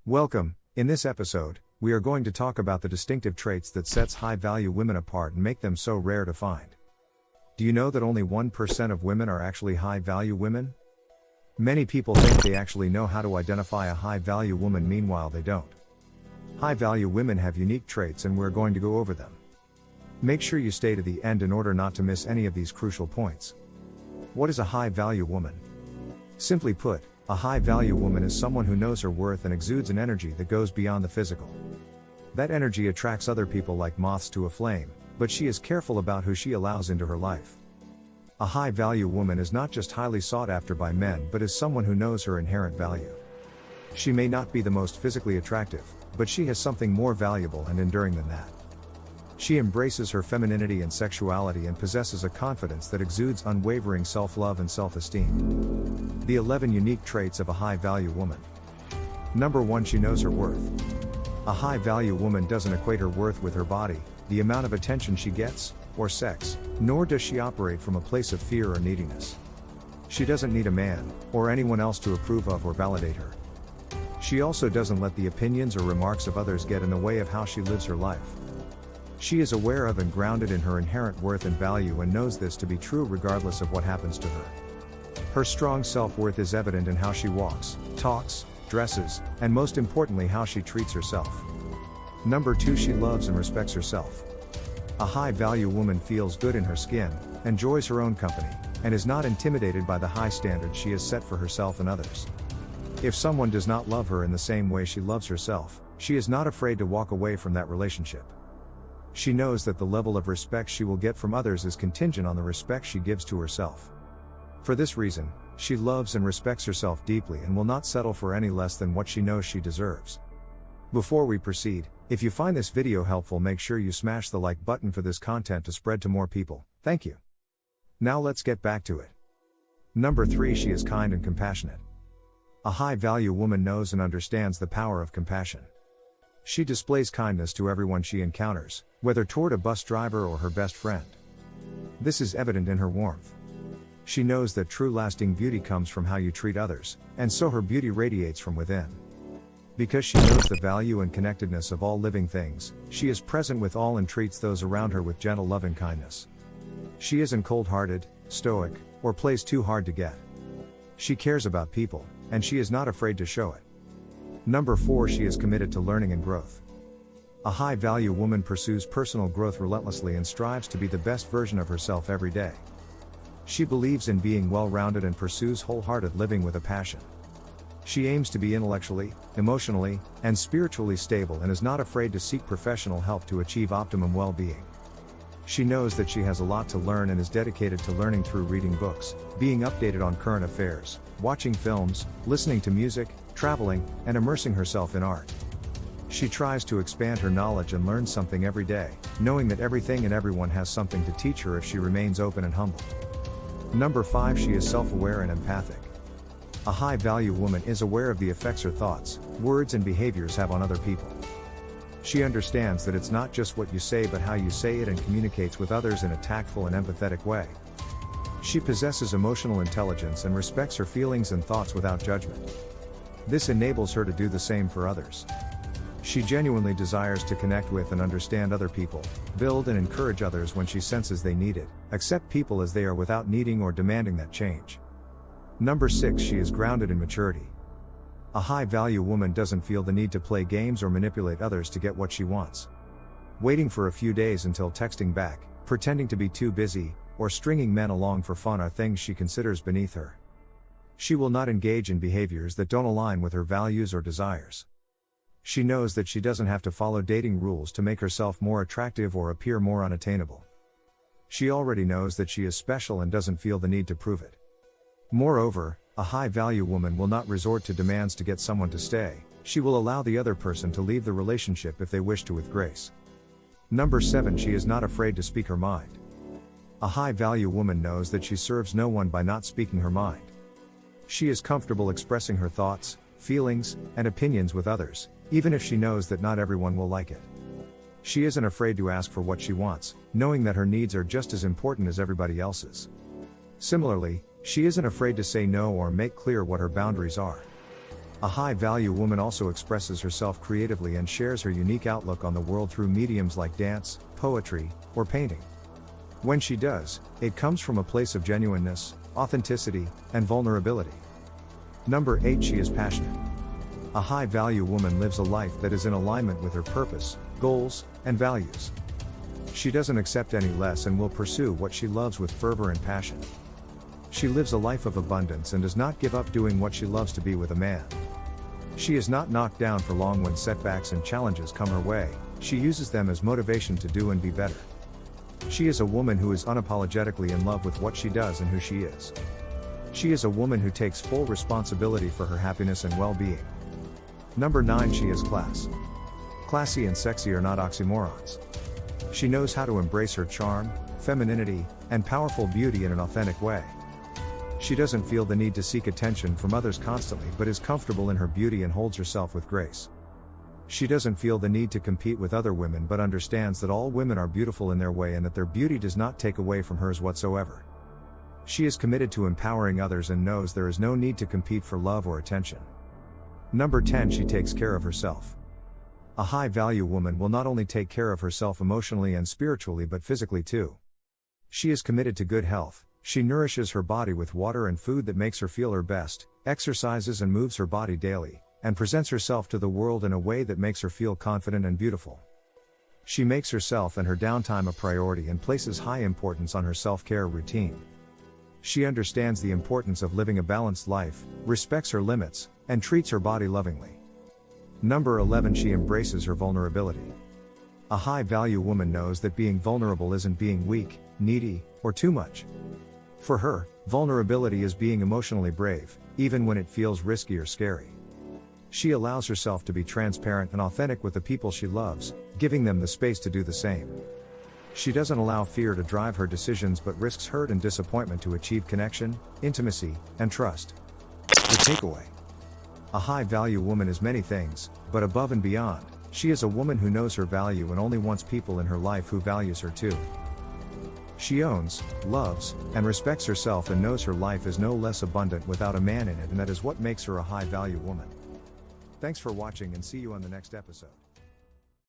Welcome. In this episode, we are going to talk about the distinctive traits that sets high-value women apart and make them so rare to find. Do you know that only 1% of women are actually high-value women? Many people think they actually know how to identify a high-value woman, meanwhile they don't. High-value women have unique traits and we're going to go over them. Make sure you stay to the end in order not to miss any of these crucial points. What is a high-value woman? Simply put, a high-value woman is someone who knows her worth and exudes an energy that goes beyond the physical. That energy attracts other people like moths to a flame, but she is careful about who she allows into her life. A high-value woman is not just highly sought after by men but is someone who knows her inherent value. She may not be the most physically attractive, but she has something more valuable and enduring than that. She embraces her femininity and sexuality and possesses a confidence that exudes unwavering self-love and self-esteem. The 11 unique traits of a high-value woman. Number 1. She knows her worth. A high-value woman doesn't equate her worth with her body, the amount of attention she gets, or sex, nor does she operate from a place of fear or neediness. She doesn't need a man, or anyone else to approve of or validate her. She also doesn't let the opinions or remarks of others get in the way of how she lives her life. She is aware of and grounded in her inherent worth and value and knows this to be true regardless of what happens to her. Her strong self-worth is evident in how she walks, talks, dresses, and most importantly how she treats herself. Number 2. She loves and respects herself. A high-value woman feels good in her skin, enjoys her own company, and is not intimidated by the high standards she has set for herself and others. If someone does not love her in the same way she loves herself, she is not afraid to walk away from that relationship. She knows that the level of respect she will get from others is contingent on the respect she gives to herself. For this reason, she loves and respects herself deeply and will not settle for any less than what she knows she deserves. Before we proceed, if you find this video helpful, make sure you smash the like button for this content to spread to more people. Thank you. Now let's get back to it. Number 3. She is kind and compassionate. A high-value woman knows and understands the power of compassion. She displays kindness to everyone she encounters, whether toward a bus driver or her best friend. This is evident in her warmth. She knows that true lasting beauty comes from how you treat others, and so her beauty radiates from within. Because she knows the value and connectedness of all living things, she is present with all and treats those around her with gentle love and kindness. She isn't cold-hearted, stoic, or plays too hard to get. She cares about people, and she is not afraid to show it. Number 4. She is committed to learning and growth. A high-value woman pursues personal growth relentlessly and strives to be the best version of herself every day. She believes in being well-rounded and pursues wholehearted living with a passion. She aims to be intellectually, emotionally, and spiritually stable and is not afraid to seek professional help to achieve optimum well-being. She knows that she has a lot to learn and is dedicated to learning through reading books, being updated on current affairs, watching films, listening to music, traveling, and immersing herself in art. She tries to expand her knowledge and learn something every day, knowing that everything and everyone has something to teach her if she remains open and humble. Number 5. She is self-aware and empathic. A high-value woman is aware of the effects her thoughts, words, and behaviors have on other people. She understands that it's not just what you say but how you say it and communicates with others in a tactful and empathetic way. She possesses emotional intelligence and respects her feelings and thoughts without judgment. This enables her to do the same for others. She genuinely desires to connect with and understand other people, build and encourage others when she senses they need it, accept people as they are without needing or demanding that change. Number 6. She is grounded in maturity. A high-value woman doesn't feel the need to play games or manipulate others to get what she wants. Waiting for a few days until texting back, pretending to be too busy, or stringing men along for fun are things she considers beneath her. She will not engage in behaviors that don't align with her values or desires. She knows that she doesn't have to follow dating rules to make herself more attractive or appear more unattainable. She already knows that she is special and doesn't feel the need to prove it. Moreover, a high-value woman will not resort to demands to get someone to stay. She will allow the other person to leave the relationship if they wish to with grace. Number 7. She is not afraid to speak her mind. A high-value woman knows that she serves no one by not speaking her mind. She is comfortable expressing her thoughts, feelings, and opinions with others, even if she knows that not everyone will like it. She isn't afraid to ask for what she wants, knowing that her needs are just as important as everybody else's. Similarly, she isn't afraid to say no or make clear what her boundaries are. A high-value woman also expresses herself creatively and shares her unique outlook on the world through mediums like dance, poetry, or painting. When she does, it comes from a place of genuineness, authenticity, and vulnerability. Number 8. She is passionate. A high-value woman lives a life that is in alignment with her purpose, goals, and values. She doesn't accept any less and will pursue what she loves with fervor and passion. She lives a life of abundance and does not give up doing what she loves to be with a man. She is not knocked down for long when setbacks and challenges come her way. She uses them as motivation to do and be better. She is a woman who is unapologetically in love with what she does and who she is. She is a woman who takes full responsibility for her happiness and well-being. Number 9. She is class. Classy and sexy are not oxymorons. She knows how to embrace her charm, femininity, and powerful beauty in an authentic way. She doesn't feel the need to seek attention from others constantly but is comfortable in her beauty and holds herself with grace. She doesn't feel the need to compete with other women but understands that all women are beautiful in their way and that their beauty does not take away from hers whatsoever. She is committed to empowering others and knows there is no need to compete for love or attention. Number 10. She takes care of herself. A high-value woman will not only take care of herself emotionally and spiritually but physically too. She is committed to good health. She nourishes her body with water and food that makes her feel her best, exercises and moves her body daily, and presents herself to the world in a way that makes her feel confident and beautiful. She makes herself and her downtime a priority and places high importance on her self-care routine. She understands the importance of living a balanced life, respects her limits, and treats her body lovingly. Number 11. She embraces her vulnerability. A high-value woman knows that being vulnerable isn't being weak, needy, or too much. For her, vulnerability is being emotionally brave, even when it feels risky or scary. She allows herself to be transparent and authentic with the people she loves, giving them the space to do the same. She doesn't allow fear to drive her decisions but risks hurt and disappointment to achieve connection, intimacy, and trust. The takeaway. A high-value woman is many things, but above and beyond, she is a woman who knows her value and only wants people in her life who values her too. She owns, loves, and respects herself and knows her life is no less abundant without a man in it, and that is what makes her a high-value woman. Thanks for watching and see you on the next episode.